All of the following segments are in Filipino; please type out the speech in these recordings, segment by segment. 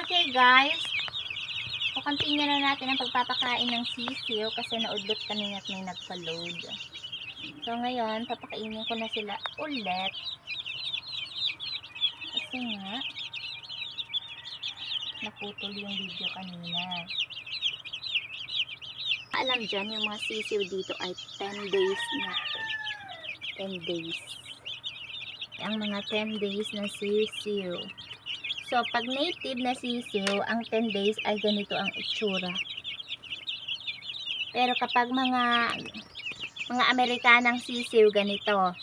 Okay guys, continue na natin ang pagpapakain ng sisiw kasi naudlot kanina at may nagpa-load. So ngayon, papakainin ko na sila ulit. Kasi nga, naputol yung video kanina. Alam dyan, yung mga sisiw dito ay 10 days na. 10 days. Ang mga 10 days na sisiw. So, pag native na sisiw, ang 10 days ay ganito ang itsura. Pero kapag mga Amerikanang sisiw, ganito.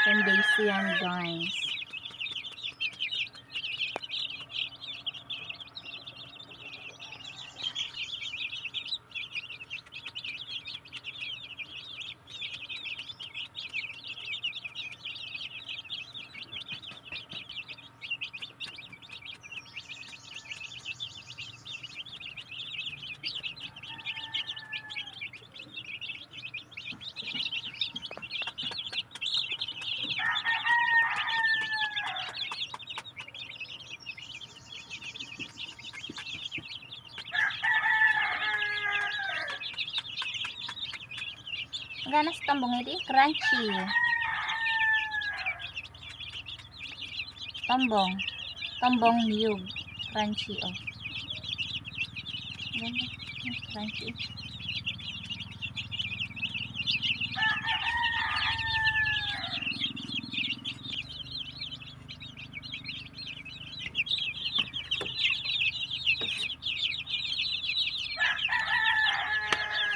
10 days yan, guys. Gana sa tambong ini crunchy. Tambong niyog crunchy oh. Gana crunchy.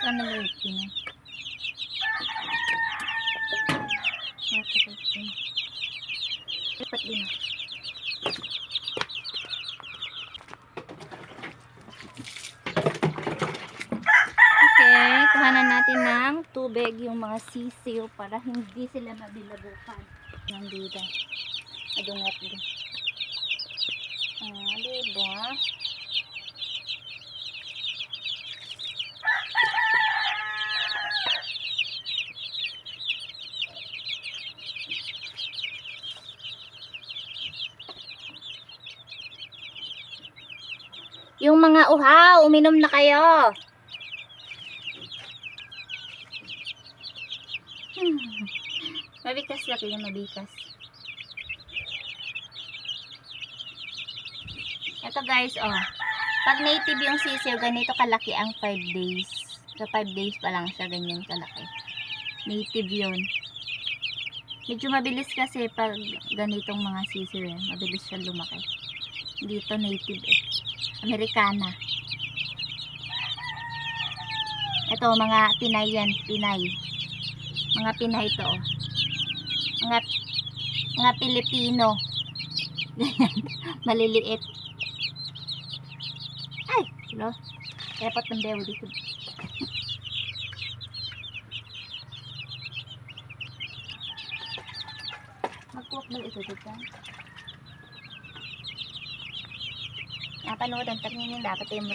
Sana luto na. Lipat din. Okay, kuhanan natin ng tubig yung mga sisiw para hindi sila mabilabukan ng dida. Adungat din. Diba? Yung mga uhaw, uminom na kayo. Mabikas laki yung mabikas. Ito guys, oh. Pag native yung sisiw, ganito kalaki ang 5 days. So 5 days pa lang siya ganyan kalaki. Native yun. Medyo mabilis kasi pag ganitong mga sisiw, mabilis siya lumaki. Dito native eh. Amerikana. Ito, mga Pinay yan. Pinay. Mga Pinay to. Oh. Mga Pilipino. Maliliit. Ay! Hello? Dapat ng bewo dito. Magkuwak mo ito dito. Napanood ang tangin dapat yung